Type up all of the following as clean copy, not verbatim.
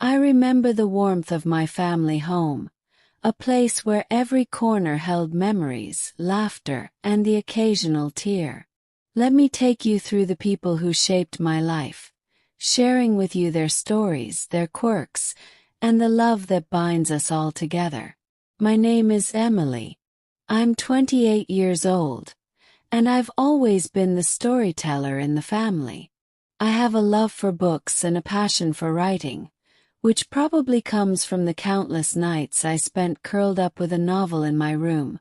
I remember the warmth of my family home, a place where every corner held memories, laughter, and the occasional tear. Let me take you through the people who shaped my life, sharing with you their stories, their quirks, and the love that binds us all together. My name is Emily. I'm 28 years old, and I've always been the storyteller in the family. I have a love for books and a passion for writing, which probably comes from the countless nights I spent curled up with a novel in my room,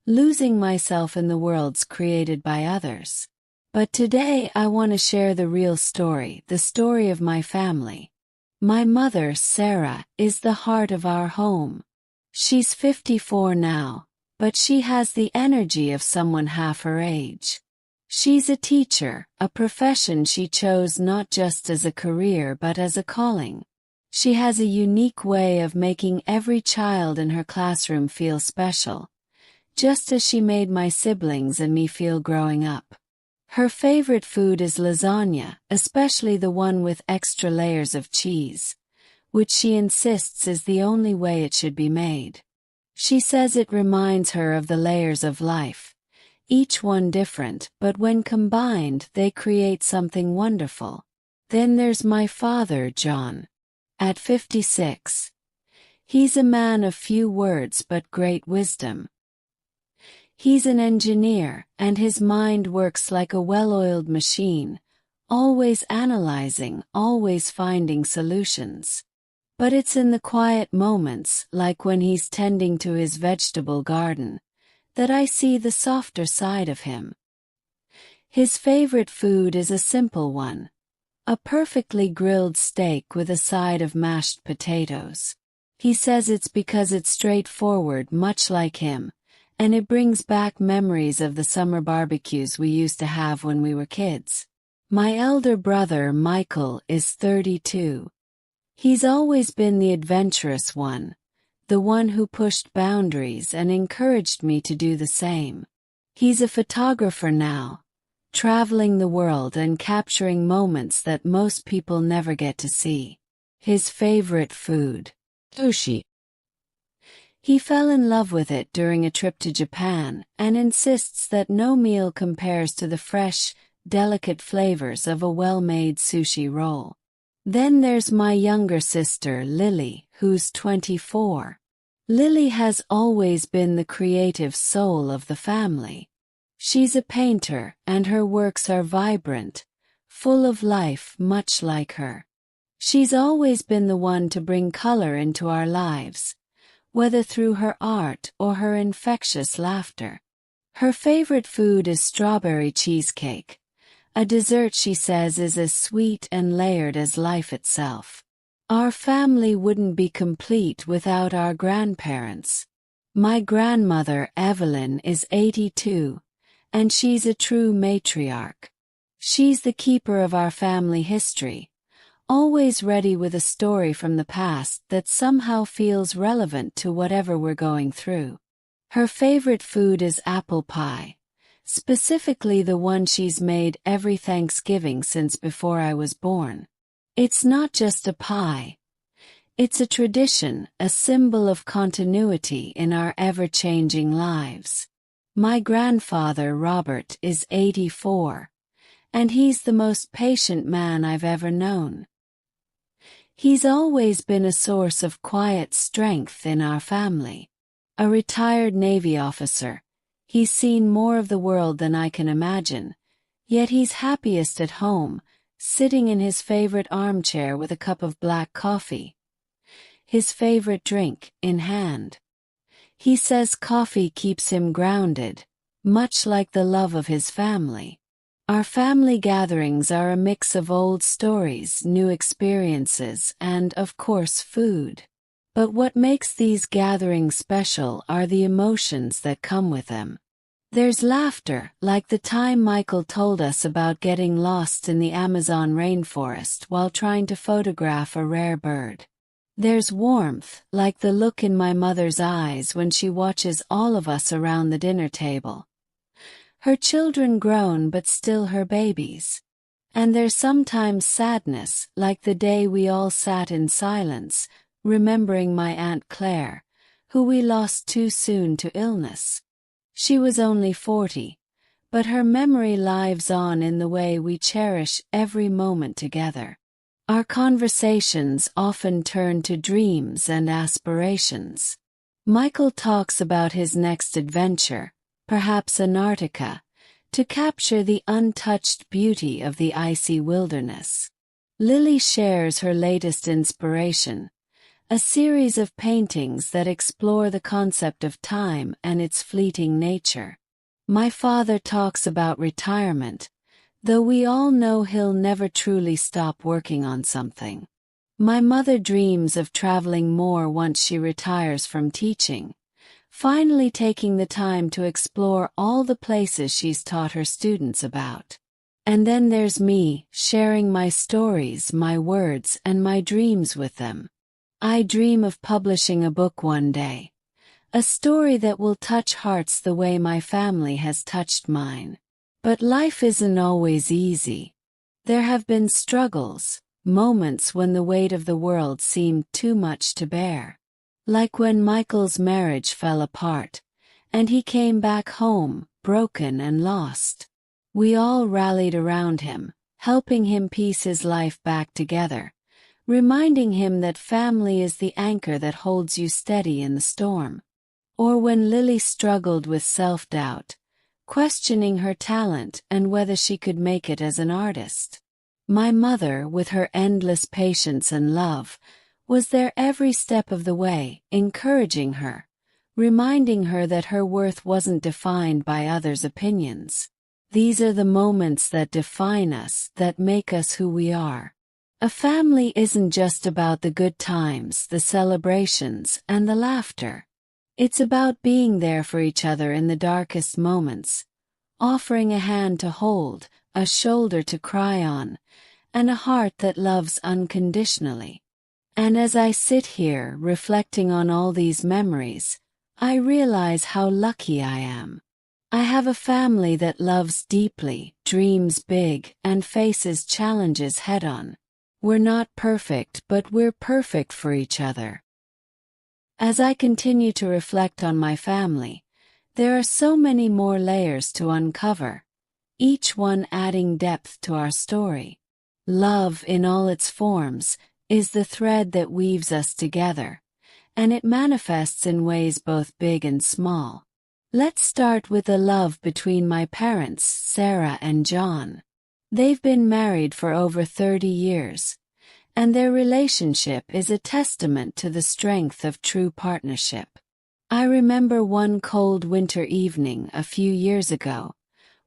losing myself in the worlds created by others. But today I want to share the real story, the story of my family. My mother, Sarah, is the heart of our home. She's 54 now, but she has the energy of someone half her age. She's a teacher, a profession she chose not just as a career but as a calling. She has a unique way of making every child in her classroom feel special, just as she made my siblings and me feel growing up. Her favorite food is lasagna, especially the one with extra layers of cheese, which she insists is the only way it should be made. She says it reminds her of the layers of life, each one different, but when combined they create something wonderful. Then there's my father, John. At 56. He's a man of few words but great wisdom. He's an engineer, and his mind works like a well-oiled machine, always analyzing, always finding solutions. But it's in the quiet moments, like when he's tending to his vegetable garden, that I see the softer side of him. His favorite food is a simple one. A perfectly grilled steak with a side of mashed potatoes. He says it's because it's straightforward, much like him, and it brings back memories of the summer barbecues we used to have when we were kids. My elder brother, Michael, is 32. He's always been the adventurous one, the one who pushed boundaries and encouraged me to do the same. He's a photographer now, traveling the world and capturing moments that most people never get to see. His favorite food, sushi. He fell in love with it during a trip to Japan and insists that no meal compares to the fresh, delicate flavors of a well-made sushi roll. Then there's my younger sister, Lily, who's 24. Lily has always been the creative soul of the family. She's a painter, and her works are vibrant, full of life, much like her. She's always been the one to bring color into our lives, whether through her art or her infectious laughter. Her favorite food is strawberry cheesecake, a dessert she says is as sweet and layered as life itself. Our family wouldn't be complete without our grandparents. My grandmother, Evelyn, is 82. And she's a true matriarch. She's the keeper of our family history, always ready with a story from the past that somehow feels relevant to whatever we're going through. Her favorite food is apple pie, specifically the one she's made every Thanksgiving since before I was born. It's not just a pie. It's a tradition, a symbol of continuity in our ever-changing lives. My grandfather, Robert, is 84, and he's the most patient man I've ever known. He's always been a source of quiet strength in our family. A retired Navy officer, he's seen more of the world than I can imagine, yet he's happiest at home, sitting in his favorite armchair with a cup of black coffee, his favorite drink in hand. He says coffee keeps him grounded, much like the love of his family. Our family gatherings are a mix of old stories, new experiences, and, of course, food. But what makes these gatherings special are the emotions that come with them. There's laughter, like the time Michael told us about getting lost in the Amazon rainforest while trying to photograph a rare bird. There's warmth, like the look in my mother's eyes when she watches all of us around the dinner table. Her children grown but still her babies. And there's sometimes sadness, like the day we all sat in silence, remembering my Aunt Claire, who we lost too soon to illness. She was only 40, but her memory lives on in the way we cherish every moment together. Our conversations often turn to dreams and aspirations. Michael talks about his next adventure, perhaps Antarctica, to capture the untouched beauty of the icy wilderness. Lily shares her latest inspiration, a series of paintings that explore the concept of time and its fleeting nature. My father talks about retirement, though we all know he'll never truly stop working on something. My mother dreams of traveling more once she retires from teaching, finally taking the time to explore all the places she's taught her students about. And then there's me, sharing my stories, my words, and my dreams with them. I dream of publishing a book one day, a story that will touch hearts the way my family has touched mine. But life isn't always easy. There have been struggles, moments when the weight of the world seemed too much to bear. Like when Michael's marriage fell apart, and he came back home, broken and lost. We all rallied around him, helping him piece his life back together, reminding him that family is the anchor that holds you steady in the storm. Or when Lily struggled with self-doubt, questioning her talent and whether she could make it as an artist. My mother, with her endless patience and love, was there every step of the way, encouraging her, reminding her that her worth wasn't defined by others' opinions. These are the moments that define us, that make us who we are. A family isn't just about the good times, the celebrations, and the laughter. It's about being there for each other in the darkest moments, offering a hand to hold, a shoulder to cry on, and a heart that loves unconditionally. And as I sit here reflecting on all these memories, I realize how lucky I am. I have a family that loves deeply, dreams big, and faces challenges head-on. We're not perfect, but we're perfect for each other. As I continue to reflect on my family, there are so many more layers to uncover, each one adding depth to our story. Love, in all its forms, is the thread that weaves us together, and it manifests in ways both big and small. Let's start with the love between my parents, Sarah and John. They've been married for over 30 years, and their relationship is a testament to the strength of true partnership. I remember one cold winter evening a few years ago,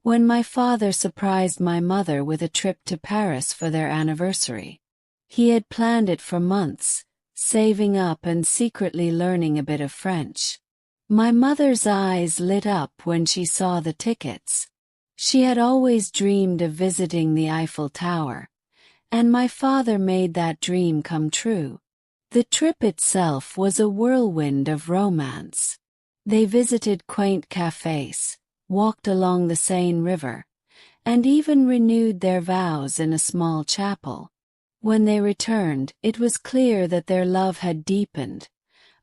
when my father surprised my mother with a trip to Paris for their anniversary. He had planned it for months, saving up and secretly learning a bit of French. My mother's eyes lit up when she saw the tickets. She had always dreamed of visiting the Eiffel Tower, and my father made that dream come true. The trip itself was a whirlwind of romance. They visited quaint cafes, walked along the Seine River, and even renewed their vows in a small chapel. When they returned, it was clear that their love had deepened,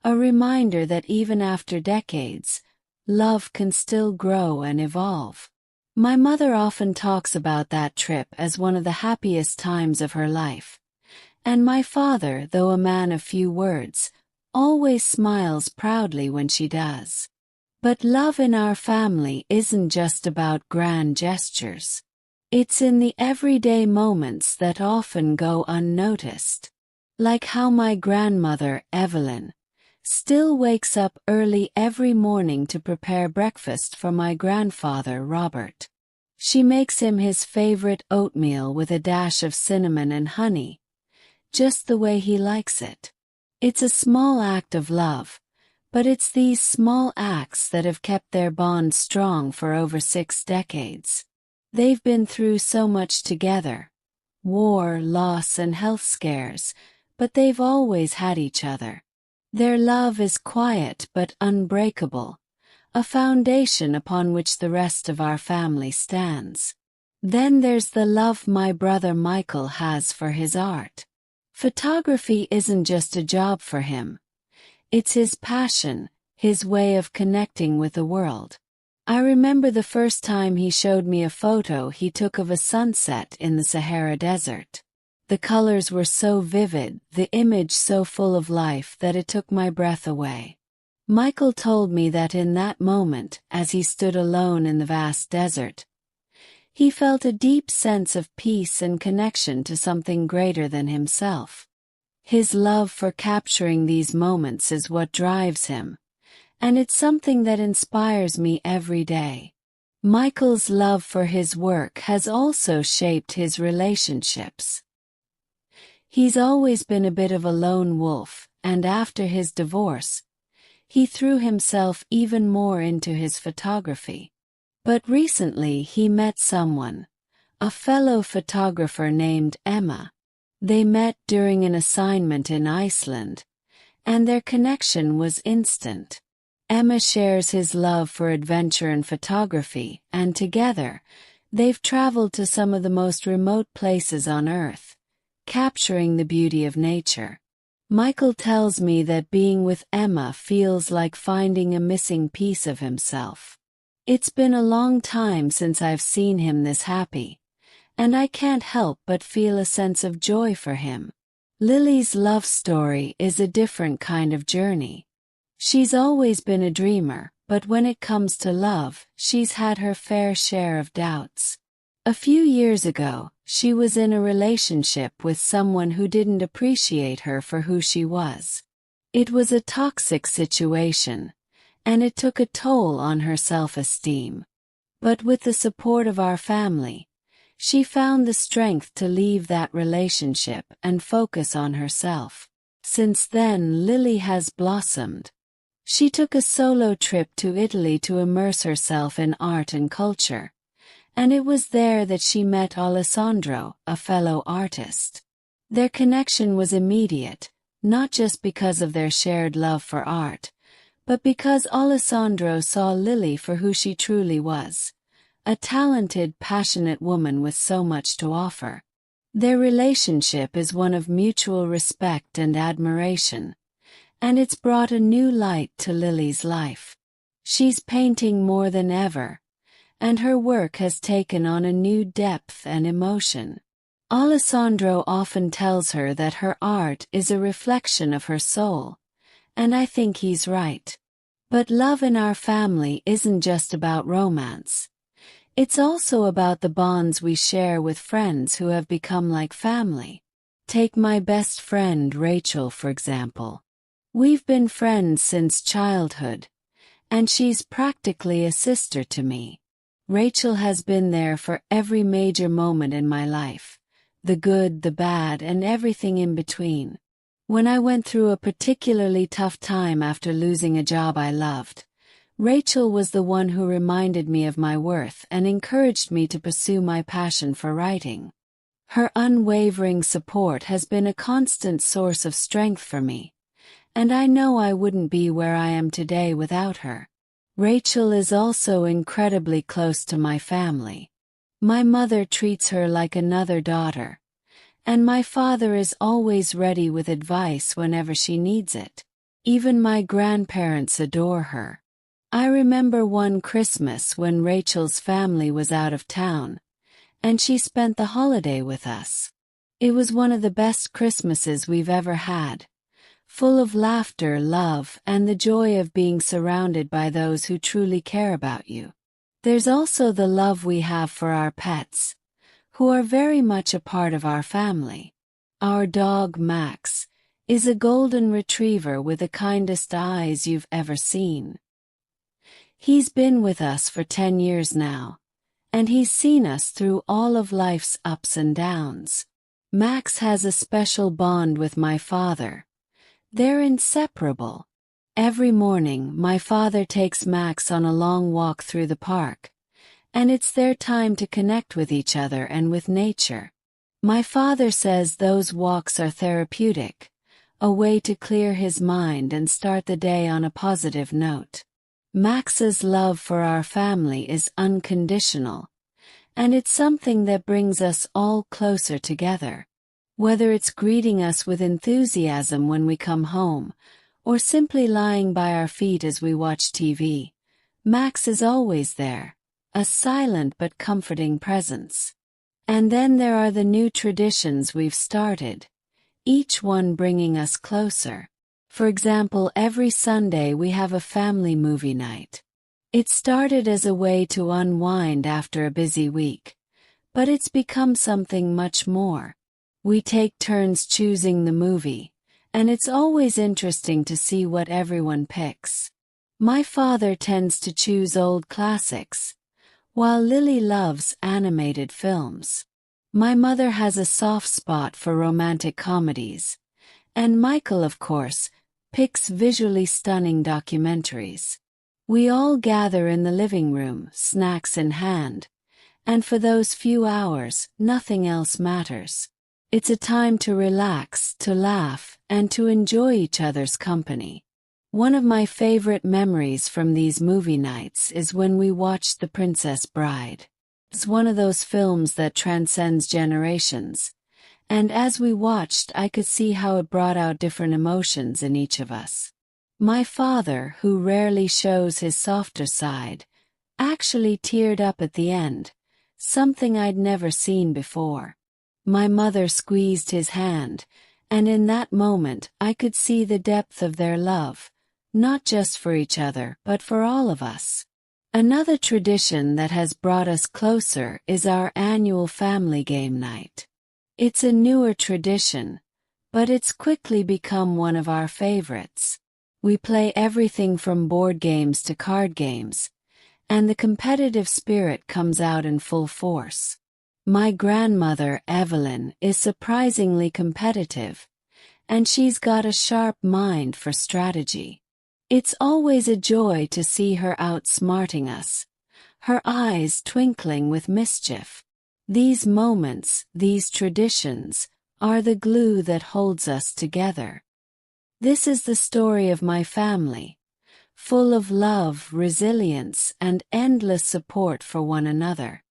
a reminder that even after decades, love can still grow and evolve. My mother often talks about that trip as one of the happiest times of her life, and my father, though a man of few words, always smiles proudly when she does. But love in our family isn't just about grand gestures. It's in the everyday moments that often go unnoticed. Like how my grandmother, Evelyn, still wakes up early every morning to prepare breakfast for my grandfather, Robert. She makes him his favorite oatmeal with a dash of cinnamon and honey, just the way he likes it. It's a small act of love, but it's these small acts that have kept their bond strong for over 6 decades. They've been through so much together, war, loss, and health scares, but they've always had each other. Their love is quiet but unbreakable, a foundation upon which the rest of our family stands. Then there's the love my brother Michael has for his art. Photography isn't just a job for him. It's his passion, his way of connecting with the world. I remember the first time he showed me a photo he took of a sunset in the Sahara Desert. The colors were so vivid, the image so full of life that it took my breath away. Michael told me that in that moment, as he stood alone in the vast desert, he felt a deep sense of peace and connection to something greater than himself. His love for capturing these moments is what drives him, and it's something that inspires me every day. Michael's love for his work has also shaped his relationships. He's always been a bit of a lone wolf, and after his divorce, he threw himself even more into his photography. But recently he met someone, a fellow photographer named Emma. They met during an assignment in Iceland, and their connection was instant. Emma shares his love for adventure and photography, and together, they've traveled to some of the most remote places on Earth, capturing the beauty of nature. Michael tells me that being with Emma feels like finding a missing piece of himself. It's been a long time since I've seen him this happy, and I can't help but feel a sense of joy for him. Lily's love story is a different kind of journey. She's always been a dreamer, but when it comes to love, she's had her fair share of doubts. A few years ago, she was in a relationship with someone who didn't appreciate her for who she was. It was a toxic situation, and it took a toll on her self-esteem. But with the support of our family, she found the strength to leave that relationship and focus on herself. Since then, Lily has blossomed. She took a solo trip to Italy to immerse herself in art and culture, and it was there that she met Alessandro, a fellow artist. Their connection was immediate, not just because of their shared love for art, but because Alessandro saw Lily for who she truly was, a talented, passionate woman with so much to offer. Their relationship is one of mutual respect and admiration, and it's brought a new light to Lily's life. She's painting more than ever, and her work has taken on a new depth and emotion. Alessandro often tells her that her art is a reflection of her soul, and I think he's right. But love in our family isn't just about romance. It's also about the bonds we share with friends who have become like family. Take my best friend Rachel, for example. We've been friends since childhood, and she's practically a sister to me. Rachel has been there for every major moment in my life, the good, the bad, and everything in between. When I went through a particularly tough time after losing a job I loved, Rachel was the one who reminded me of my worth and encouraged me to pursue my passion for writing. Her unwavering support has been a constant source of strength for me, and I know I wouldn't be where I am today without her. Rachel is also incredibly close to my family. My mother treats her like another daughter, and my father is always ready with advice whenever she needs it. Even my grandparents adore her. I remember one Christmas when Rachel's family was out of town, and she spent the holiday with us. It was one of the best Christmases we've ever had, full of laughter, love, and the joy of being surrounded by those who truly care about you. There's also the love we have for our pets, who are very much a part of our family. Our dog Max is a golden retriever with the kindest eyes you've ever seen. He's been with us for 10 years now, and he's seen us through all of life's ups and downs. Max has a special bond with my father. They're inseparable. Every morning, my father takes Max on a long walk through the park, and it's their time to connect with each other and with nature. My father says those walks are therapeutic, a way to clear his mind and start the day on a positive note. Max's love for our family is unconditional, And it's something that brings us all closer together. Whether it's greeting us with enthusiasm when we come home, or simply lying by our feet as we watch TV, Max is always there, a silent but comforting presence. And then there are the new traditions we've started, each one bringing us closer. For example, every Sunday we have a family movie night. It started as a way to unwind after a busy week, but it's become something much more. We take turns choosing the movie, and it's always interesting to see what everyone picks. My father tends to choose old classics, while Lily loves animated films. My mother has a soft spot for romantic comedies, and Michael, of course, picks visually stunning documentaries. We all gather in the living room, snacks in hand, and for those few hours, nothing else matters. It's a time to relax, to laugh, and to enjoy each other's company. One of my favorite memories from these movie nights is when we watched The Princess Bride. It's one of those films that transcends generations, and as we watched I could see how it brought out different emotions in each of us. My father, who rarely shows his softer side, actually teared up at the end, something I'd never seen before. My mother squeezed his hand, and in that moment I could see the depth of their love, not just for each other but for all of us. Another tradition that has brought us closer is our annual family game night. It's a newer tradition, but it's quickly become one of our favorites. We play everything from board games to card games, and the competitive spirit comes out in full force. My grandmother, Evelyn, is surprisingly competitive, and she's got a sharp mind for strategy. It's always a joy to see her outsmarting us, her eyes twinkling with mischief. These moments, these traditions, are the glue that holds us together. This is the story of my family, full of love, resilience, and endless support for one another.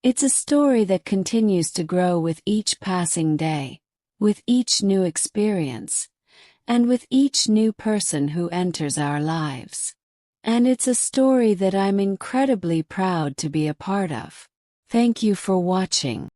It's a story that continues to grow with each passing day, with each new experience, and with each new person who enters our lives. And it's a story that I'm incredibly proud to be a part of. Thank you for watching.